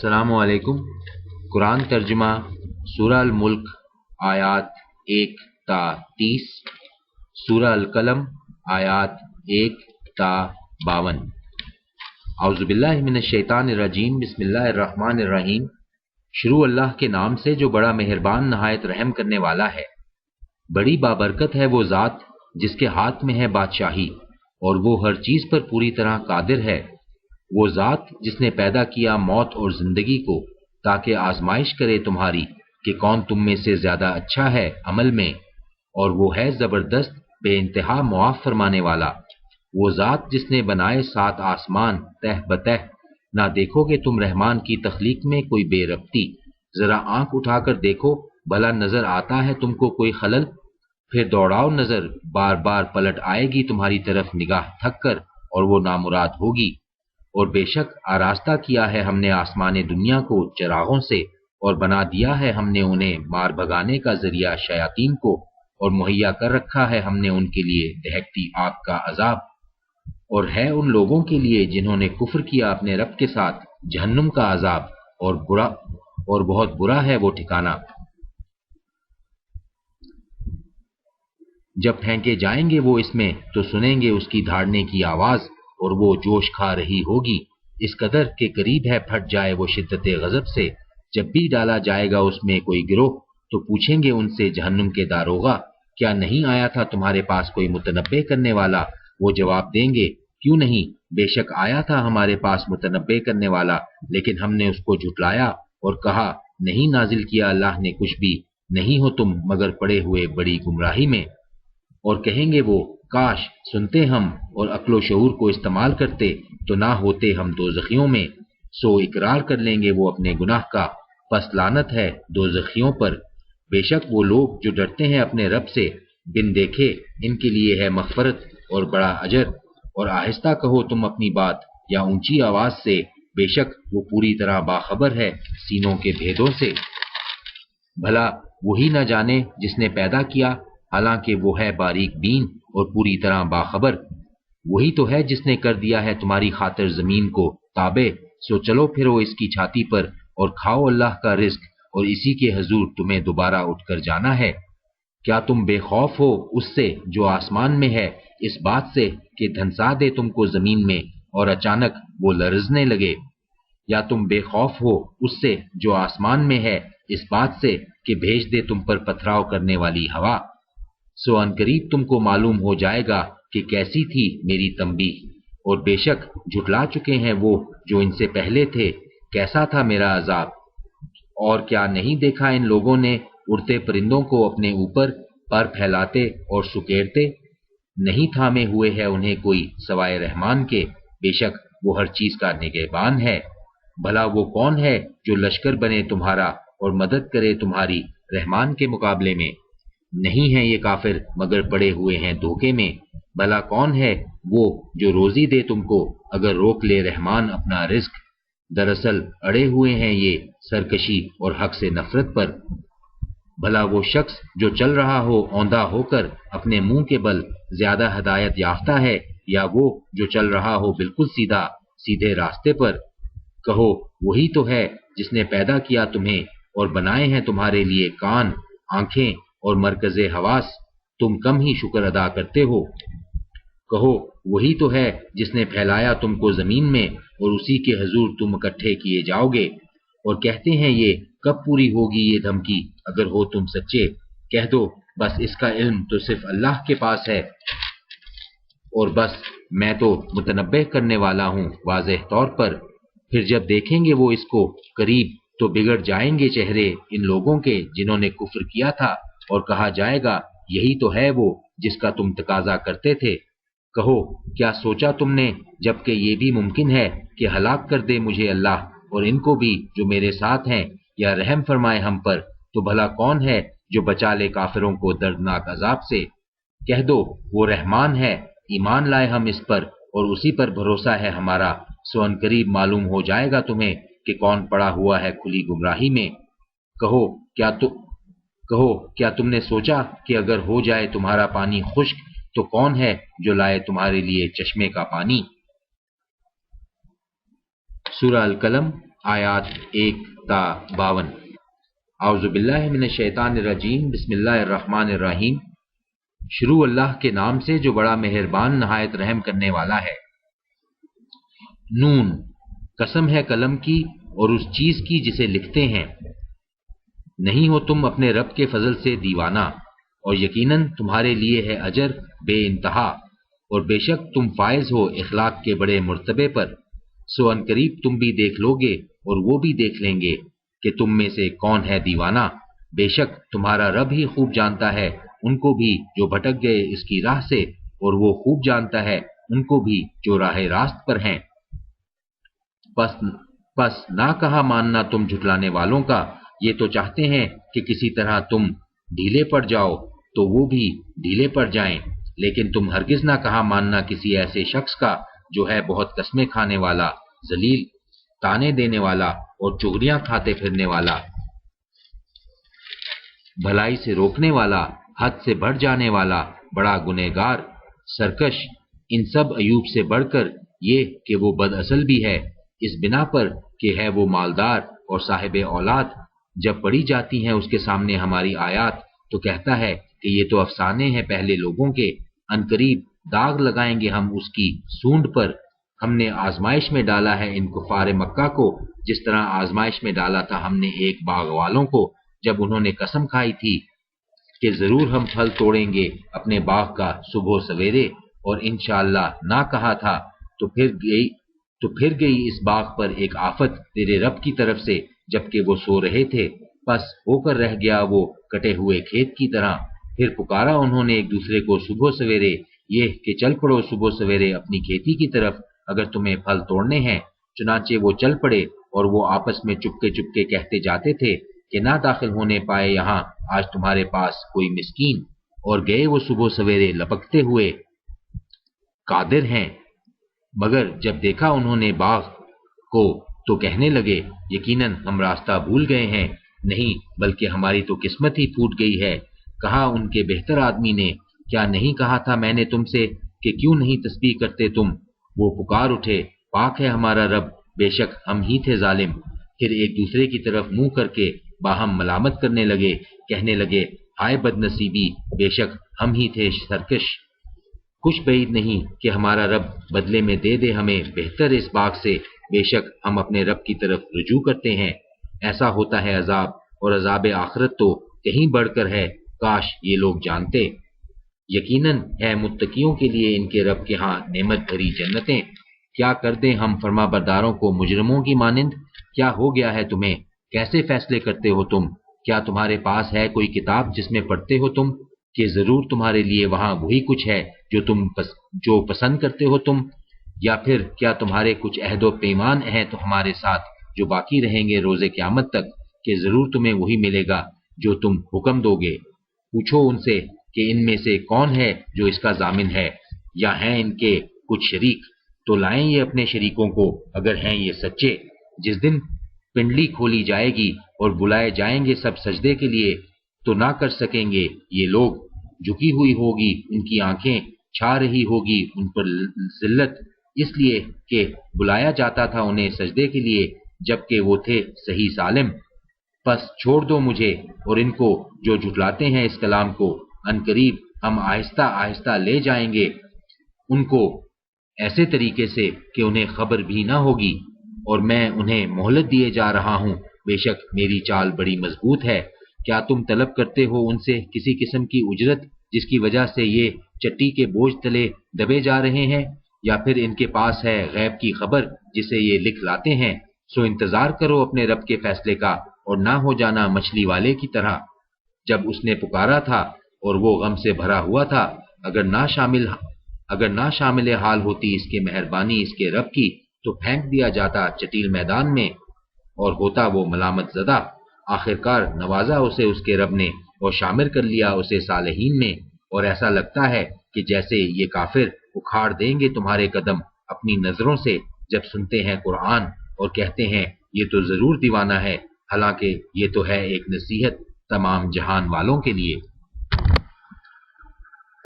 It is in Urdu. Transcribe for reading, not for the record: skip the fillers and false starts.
السلام علیکم۔ قرآن ترجمہ سورہ الملک آیات 1 تا 30، سورہ القلم آیات 1 تا 52۔ اعوذ باللہ من الشیطان الرجیم، بسم اللہ الرحمن الرحیم۔ شروع اللہ کے نام سے جو بڑا مہربان نہایت رحم کرنے والا ہے۔ بڑی بابرکت ہے وہ ذات جس کے ہاتھ میں ہے بادشاہی، اور وہ ہر چیز پر پوری طرح قادر ہے۔ وہ ذات جس نے پیدا کیا موت اور زندگی کو تاکہ آزمائش کرے تمہاری کہ کون تم میں سے زیادہ اچھا ہے عمل میں، اور وہ ہے زبردست بے انتہا معاف فرمانے والا۔ وہ ذات جس نے بنائے 7 آسمان تہ بتہ، نہ دیکھو کہ تم رحمان کی تخلیق میں کوئی بے ربطی، ذرا آنکھ اٹھا کر دیکھو بھلا نظر آتا ہے تم کو کوئی خلل؟ پھر دوڑاؤ نظر، بار بار پلٹ آئے گی تمہاری طرف نگاہ تھک کر، اور وہ نامراد ہوگی۔ اور بے شک آراستہ کیا ہے ہم نے آسمان دنیا کو چراغوں سے، اور بنا دیا ہے ہم نے انہیں مار بھگانے کا ذریعہ شیاطین کو، اور مہیا کر رکھا ہے ہم نے ان کے لیے دہکتی آگ کا عذاب، اور ہے ان لوگوں کے لیے جنہوں نے کفر کیا اپنے رب کے ساتھ جہنم کا عذاب، اور بہت برا ہے وہ ٹھکانہ۔ جب پھینکے جائیں گے وہ اس میں تو سنیں گے اس کی دھاڑنے کی آواز، اور وہ جوش کھا رہی ہوگی اس قدر کہ قریب ہے پھٹ جائے وہ شدت غضب سے۔ جب بھی ڈالا جائے گا اس میں کوئی گروہ تو پوچھیں گے ان سے جہنم کے داروغہ، کیا نہیں آیا تھا تمہارے پاس کوئی متنبع کرنے والا؟ وہ جواب دیں گے، کیوں نہیں، بے شک آیا تھا ہمارے پاس متنبع کرنے والا، لیکن ہم نے اس کو جھٹلایا اور کہا نہیں نازل کیا اللہ نے کچھ بھی، نہیں ہو تم مگر پڑے ہوئے بڑی گمراہی میں۔ اور کہیں گے وہ، کاش سنتے ہم اور عقل و شعور کو استعمال کرتے تو نہ ہوتے ہم دوزخیوں میں۔ سو اقرار کر لیں گے وہ اپنے گناہ کا، پس لعنت ہے دوزخیوں پر۔ بے شک وہ لوگ جو ڈرتے ہیں اپنے رب سے بن دیکھے، ان کے لیے ہے مغفرت اور بڑا اجر۔ اور آہستہ کہو تم اپنی بات یا اونچی آواز سے، بے شک وہ پوری طرح باخبر ہے سینوں کے بھیدوں سے۔ بھلا وہی نہ جانے جس نے پیدا کیا، حالانکہ وہ ہے باریک بین اور پوری طرح باخبر۔ وہی تو ہے جس نے کر دیا ہے تمہاری خاطر زمین کو تابع، سو چلو پھرو اس کی چھاتی پر اور کھاؤ اللہ کا رزق، اور اسی کے حضور تمہیں دوبارہ اٹھ کر جانا ہے۔ کیا تم بے خوف ہو اس سے جو آسمان میں ہے، اس بات سے کہ دھنسا دے تم کو زمین میں اور اچانک وہ لرزنے لگے؟ یا تم بے خوف ہو اس سے جو آسمان میں ہے، اس بات سے کہ بھیج دے تم پر پتھراؤ کرنے والی ہوا؟ سو عنقریب تم کو معلوم ہو جائے گا کہ کیسی تھی میری تنبیہ، اور بے شک جھٹلا چکے ہیں وہ جو ان سے پہلے تھے، کیسا تھا میرا عذاب۔ اور کیا نہیں دیکھا ان لوگوں نے اڑتے پرندوں کو اپنے اوپر پر پھیلاتے اور سکیڑتے؟ نہیں تھامے ہوئے ہے انہیں کوئی سوائے رحمان کے، بے شک وہ ہر چیز کا نگہبان ہے۔ بھلا وہ کون ہے جو لشکر بنے تمہارا اور مدد کرے تمہاری رحمان کے مقابلے میں؟ نہیں ہیں یہ کافر مگر پڑے ہوئے ہیں دھوکے میں۔ بھلا کون ہے وہ جو روزی دے تم کو اگر روک لے رحمان اپنا رزق؟ دراصل اڑے ہوئے ہیں یہ سرکشی اور حق سے نفرت پر۔ بھلا وہ شخص جو چل رہا ہو اوندھا ہو کر اپنے منہ کے بل زیادہ ہدایت یافتہ ہے، یا وہ جو چل رہا ہو بالکل سیدھے راستے پر؟ کہو وہی تو ہے جس نے پیدا کیا تمہیں اور بنائے ہیں تمہارے لیے کان، آنکھیں اور مرکز حواس، تم کم ہی شکر ادا کرتے ہو۔ کہو وہی تو ہے جس نے پھیلایا تم کو زمین میں، اور اسی کے حضور تم اکٹھے کیے جاؤ گے۔ اور کہتے ہیں یہ کب پوری ہوگی یہ دھمکی، اگر ہو تم سچے، کہہ دو بس اس کا علم تو صرف اللہ کے پاس ہے، اور بس میں تو متنبہ کرنے والا ہوں واضح طور پر۔ پھر جب دیکھیں گے وہ اس کو قریب تو بگڑ جائیں گے چہرے ان لوگوں کے جنہوں نے کفر کیا تھا، اور کہا جائے گا یہی تو ہے وہ جس کا تم تقاضا کرتے تھے۔ کہو کیا سوچا تم نے جبکہ یہ بھی ممکن ہے کہ ہلاک کر دے مجھے اللہ اور ان کو بھی جو میرے ساتھ ہیں، یا رحم فرمائے ہم پر، تو بھلا کون ہے جو بچا لے کافروں کو دردناک عذاب سے؟ کہہ دو وہ رحمان ہے، ایمان لائے ہم اس پر اور اسی پر بھروسہ ہے ہمارا، سو عنقریب معلوم ہو جائے گا تمہیں کہ کون پڑا ہوا ہے کھلی گمراہی میں۔ کہو کیا تم نے سوچا کہ اگر ہو جائے تمہارا پانی خشک تو کون ہے جو لائے تمہارے لیے چشمے کا پانی؟ سورہ القلم آیات 1 تا 52۔ اعوذ باللہ من الشیطان الرجیم، بسم اللہ الرحمن الرحیم۔ شروع اللہ کے نام سے جو بڑا مہربان نہایت رحم کرنے والا ہے۔ نون، قسم ہے قلم کی اور اس چیز کی جسے لکھتے ہیں۔ نہیں ہو تم اپنے رب کے فضل سے دیوانہ، اور یقیناً تمہارے لیے ہے اجر بے انتہا، اور بے شک تم فائز ہو اخلاق کے بڑے مرتبے پر۔ سو ان قریب تم بھی دیکھ لو گے اور وہ بھی دیکھ لیں گے کہ تم میں سے کون ہے دیوانہ۔ بے شک تمہارا رب ہی خوب جانتا ہے ان کو بھی جو بھٹک گئے اس کی راہ سے، اور وہ خوب جانتا ہے ان کو بھی جو راہ راست پر ہیں۔ پس نہ کہا ماننا تم جھٹلانے والوں کا، یہ تو چاہتے ہیں کہ کسی طرح تم ڈھیلے پڑ جاؤ تو وہ بھی ڈھیلے پڑ جائیں، لیکن تم ہرگز نہ کہا ماننا کسی ایسے شخص کا جو ہے بہت قسمیں کھانے والا، ذلیل، تانے دینے والا اور چغلیاں کھاتے پھرنے والا، بھلائی سے روکنے والا، حد سے بڑھ جانے والا، بڑا گنہگار، سرکش، ان سب عیوب سے بڑھ کر یہ کہ وہ بد اصل بھی ہے، اس بنا پر کہ ہے وہ مالدار اور صاحب اولاد۔ جب پڑھی جاتی ہیں اس کے سامنے ہماری آیات تو کہتا ہے کہ یہ تو افسانے ہیں پہلے لوگوں کے، ان قریب داغ لگائیں گے ہم اس کی سونڈ پر۔ ہم نے آزمائش میں ڈالا ہے ان کفار مکہ کو، جس طرح آزمائش میں ڈالا تھا ہم نے ایک باغ والوں کو، جب انہوں نے قسم کھائی تھی کہ ضرور ہم پھل توڑیں گے اپنے باغ کا صبح سویرے، اور انشاءاللہ نہ کہا تھا تو پھر گئی اس باغ پر ایک آفت تیرے رب کی طرف سے جبکہ وہ سو رہے تھے، پس ہو کر رہ گیا وہ کٹے ہوئے کھیت کی طرح۔ پھر پکارا انہوں نے ایک دوسرے کو صبح سویرے، یہ کہ چل پڑو صبح سویرے اپنی کھیتی کی طرف اگر تمہیں پھل توڑنے ہیں۔ چنانچہ وہ چل پڑے، اور وہ آپس میں چپکے چپکے کہتے جاتے تھے کہ نہ داخل ہونے پائے یہاں آج تمہارے پاس کوئی مسکین، اور گئے وہ صبح سویرے لپکتے ہوئے قادر ہیں، مگر جب دیکھا انہوں نے باغ کو تو کہنے لگے یقیناً ہم راستہ بھول گئے ہیں، نہیں بلکہ ہماری تو قسمت ہی پھوٹ گئی ہے۔ کہا ان کے بہتر آدمی نے، کیا نہیں کہا تھا میں نے تم سے کہ کیوں نہیں تسبیح کرتے تم؟ وہ پکار اٹھے، پاک ہے ہمارا رب، بے شک ہم ہی تھے ظالم۔ پھر ایک دوسرے کی طرف منہ کر کے باہم ملامت کرنے لگے، کہنے لگے ہائے بد نصیبی، بے شک ہم ہی تھے سرکش۔ کچھ بعید نہیں کہ ہمارا رب بدلے میں دے دے ہمیں بہتر اس باغ سے، بے شک ہم اپنے رب کی طرف رجوع کرتے ہیں۔ ایسا ہوتا ہے عذاب، اور عذاب آخرت تو کہیں بڑھ کر ہے، کاش یہ لوگ جانتے۔ یقیناً ہے متقیوں کے لیے ان کے رب کے ہاں نعمت بھری جنتیں۔ کیا کر دیں ہم فرما برداروں کو مجرموں کی مانند؟ کیا ہو گیا ہے تمہیں؟ کیسے فیصلے کرتے ہو تم؟ کیا تمہارے پاس ہے کوئی کتاب جس میں پڑھتے ہو تم کہ ضرور تمہارے لیے وہاں وہی کچھ ہے جو پسند کرتے ہو تم؟ یا پھر کیا تمہارے کچھ عہد و پیمان ہیں تو ہمارے ساتھ جو باقی رہیں گے روز قیامت تک کہ ضرور تمہیں وہی ملے گا جو تم حکم دو گے؟ پوچھو ان سے کہ ان میں سے کون ہے جو اس کا ضامن ہے، یا ہیں ان کے کچھ شریک، تو لائیں یہ اپنے شریکوں کو اگر ہیں یہ سچے۔ جس دن پنڈلی کھولی جائے گی اور بلائے جائیں گے سب سجدے کے لیے تو نہ کر سکیں گے یہ لوگ، جھکی ہوئی ہوگی ان کی آنکھیں، چھا رہی ہوگی ان پر ذلت، اس لیے کہ بلایا جاتا تھا انہیں سجدے کے لیے جبکہ وہ تھے صحیح سالم۔ پس چھوڑ دو مجھے اور ان کو جو جھٹلاتے ہیں اس کلام کو، ان قریب ہم آہستہ آہستہ لے جائیں گے ان کو ایسے طریقے سے کہ انہیں خبر بھی نہ ہوگی، اور میں انہیں مہلت دیے جا رہا ہوں، بے شک میری چال بڑی مضبوط ہے۔ کیا تم طلب کرتے ہو ان سے کسی قسم کی اجرت جس کی وجہ سے یہ چٹی کے بوجھ تلے دبے جا رہے ہیں، یا پھر ان کے پاس ہے غیب کی خبر جسے یہ لکھ لاتے ہیں؟ سو انتظار کرو اپنے رب کے فیصلے کا، اور نہ ہو جانا مچھلی والے کی طرح جب اس نے پکارا تھا اور وہ غم سے بھرا ہوا تھا۔ اگر نہ شامل حال ہوتی اس کے مہربانی اس کے رب کی تو پھینک دیا جاتا چٹیل میدان میں اور ہوتا وہ ملامت زدہ۔ آخرکار نوازا اسے اس کے رب نے اور شامل کر لیا اسے صالحین میں، اور ایسا لگتا ہے کہ جیسے یہ کافر اکھاڑ دیں گے تمہارے قدم اپنی نظروں سے جب سنتے ہیں قرآن اور کہتے ہیں یہ تو ضرور دیوانہ ہے، حالانکہ یہ تو ہے ایک نصیحت تمام جہان والوں کے لیے۔